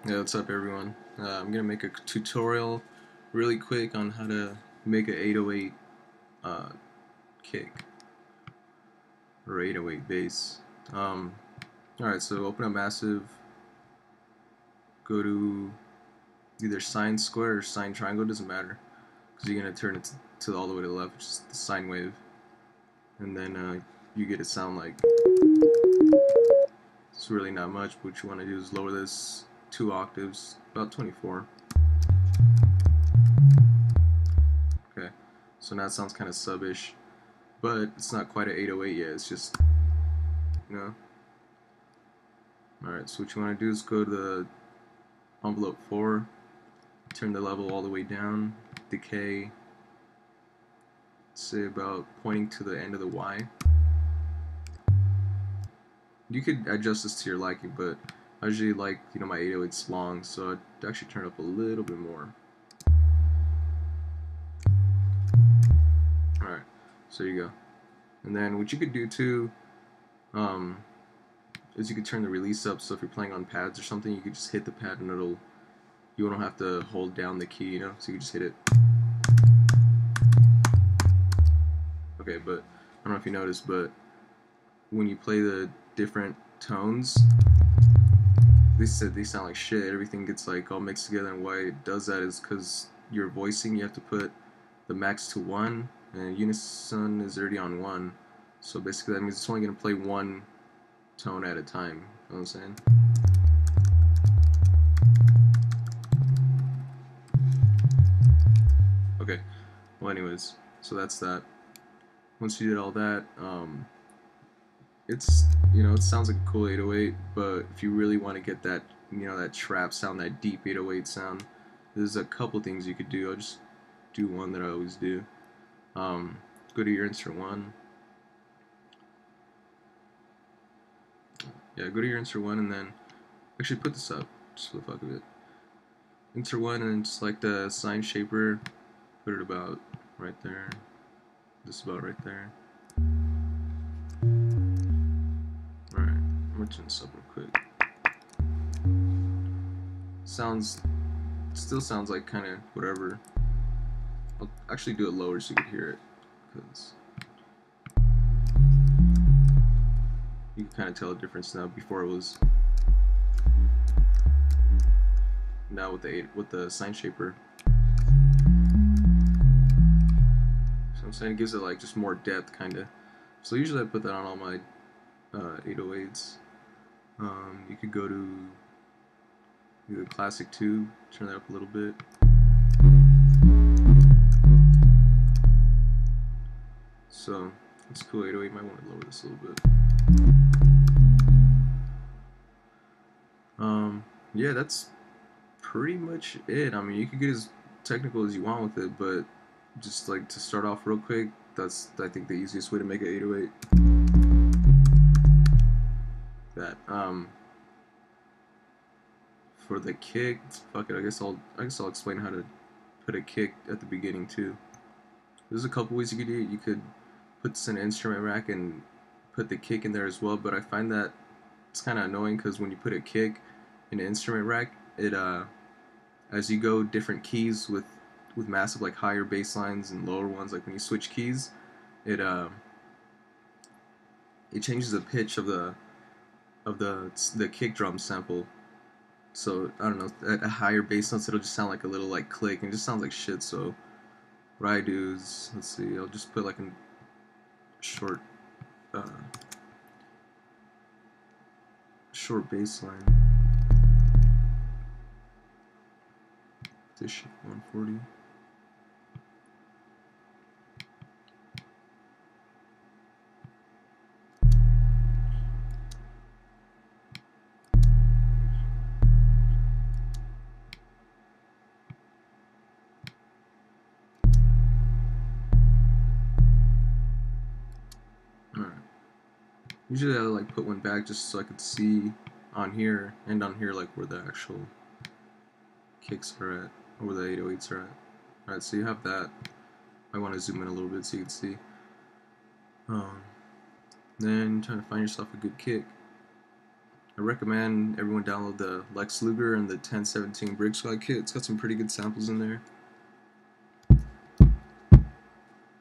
Yeah, what's up, everyone? I'm gonna make a tutorial really quick on how to make an 808 uh, kick or 808 bass. Alright, so open up Massive, go to either sine square or sine triangle, doesn't matter, because you're gonna turn it to all the way to the left, which is the sine wave, and then you get a sound like it's really not much. What you want to do is lower this 2 octaves, about 24. Okay, so now it sounds kind of subish, but it's not quite an 808 yet. It's just, you know. Alright, so what you want to do is go to the envelope 4, turn the level all the way down, decay, say about pointing to the end of the Y. You could adjust this to your liking, but I usually like, my 808s long, so I'd actually turn it up a little bit more. Alright, so there you go. And then what you could do too, is you could turn the release up, so if you're playing on pads or something, you could just hit the pad and you don't have to hold down the key, so you can just hit it. Okay, but I don't know if you noticed, but when you play the different tones, they sound like shit. Everything gets like all mixed together, and why it does that is because your voicing, you have to put the max to 1, and unison is already on 1. So basically that means it's only going to play one tone at a time. You know what I'm saying? Okay, well anyways, so that's that. Once you did all that, it's, it sounds like a cool 808, but if you really want to get that, that trap sound, that deep 808 sound, there's a couple things you could do. I'll just do one that I always do. Go to your insert 1. Yeah, go to your insert 1 and then actually put this up just for the fuck of it. Insert 1 and select the sine shaper, put it about right there, just about right there. Alright, I'm gonna turn this up real quick. Still sounds like kind of whatever. I'll actually do it lower so you can hear it, because you can kind of tell the difference now. Before it was, now with the sine shaper. So I'm saying it gives it like just more depth, kind of. So usually I put that on all my 808s. You could go to either classic 2, turn that up a little bit. So it's cool. 808, might want to lower this a little bit. Yeah, that's pretty much it. I mean, you could get as technical as you want with it, but just like to start off real quick, that's, I think, the easiest way to make an 808. That for the kick, fuck it. I guess I'll explain how to put a kick at the beginning too. There's a couple ways you could do it. You could put this in an instrument rack and put the kick in there as well, but I find that it's kind of annoying because when you put a kick in an instrument rack, it as you go different keys with Massive, like higher bass lines and lower ones, like when you switch keys, it changes the pitch of the kick drum sample. So I don't know, at a higher bass notes, it'll just sound like a little like click, and it just sounds like shit. So what I do is, let's see, I'll just put like a short bass line. This shit 140. Alright. Usually I like put one back just so I could see on here and on here like where the actual kicks are at, or where the 808s are at. Alright, so you have that. I want to zoom in a little bit so you can see. Then trying to find yourself a good kick. I recommend everyone download the Lex Luger and the 1017 Brig Squad kit. It's got some pretty good samples in there.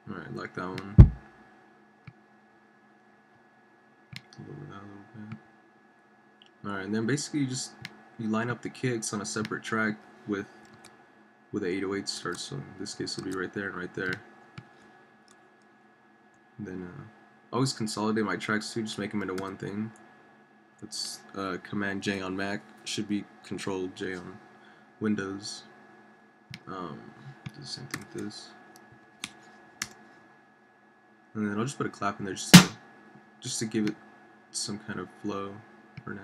Alright, like that one. Lower that a little bit. Alright, and then basically you line up the kicks on a separate track with the 808 starts. So in this case it'll be right there and right there. And then always consolidate my tracks too, just make them into one thing. That's Command J on Mac, should be Control J on Windows. Do the same thing with this. And then I'll just put a clap in there just to give it some kind of flow for now.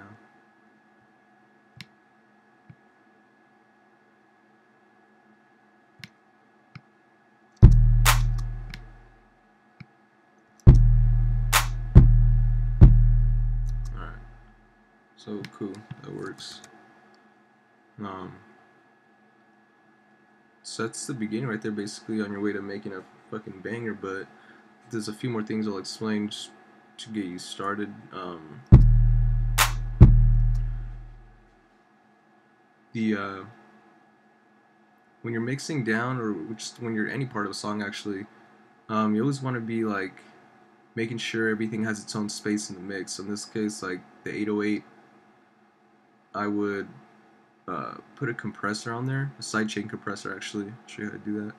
Alright. So cool, that works. So that's the beginning right there, basically on your way to making a fucking banger, but there's a few more things I'll explain just to get you started. When you're mixing down, or just when you're any part of a song actually, you always want to be like making sure everything has its own space in the mix. So in this case, like the 808, I would put a compressor on there, a sidechain compressor actually. I'll show you how to do that.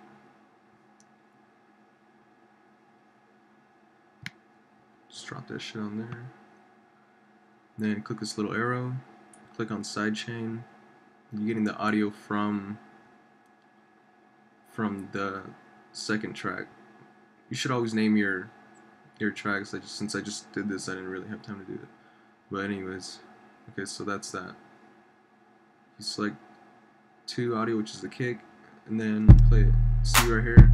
Just drop that shit on there. Then click this little arrow, click on sidechain. You're getting the audio from the second track. You should always name your tracks. Since I just did this, I didn't really have time to do it. But anyways, okay, so that's that. You select 2 audio, which is the kick, and then play it. See right here,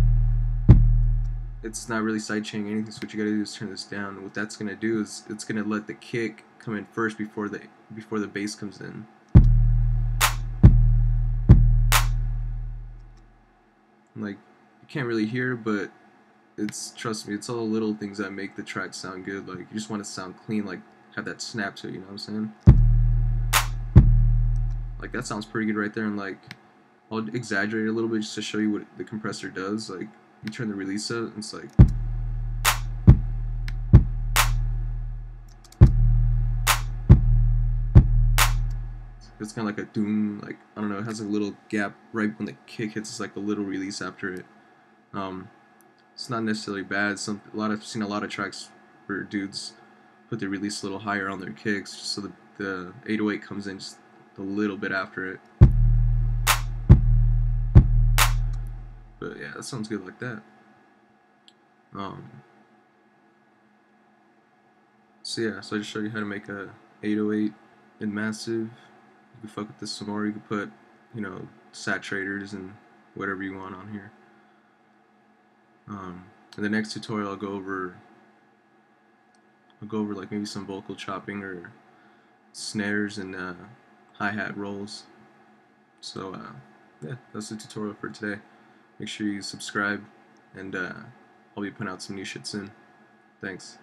it's not really sidechaining anything, so what you gotta do is turn this down. And what that's gonna do is it's gonna let the kick come in first before the bass comes in. Like, you can't really hear, but trust me, it's all the little things that make the track sound good. Like, you just want to sound clean, like have that snap to it, you know what I'm saying? Like, that sounds pretty good right there, and like I'll exaggerate it a little bit just to show you what the compressor does. Like, you turn the release up, and it's like, it's kind of like a doom, like, I don't know, it has a little gap right when the kick hits. It's like a little release after it. It's not necessarily bad. I've seen a lot of tracks where dudes put the release a little higher on their kicks, just so the 808 comes in just a little bit after it. But yeah, that sounds good like that. So yeah, so I just showed you how to make a 808 in Massive. You can fuck with this some more. You can put, you know, saturators and whatever you want on here. In the next tutorial, I'll go over like maybe some vocal chopping or snares and hi-hat rolls. So yeah, that's the tutorial for today. Make sure you subscribe, and I'll be putting out some new shit soon. Thanks.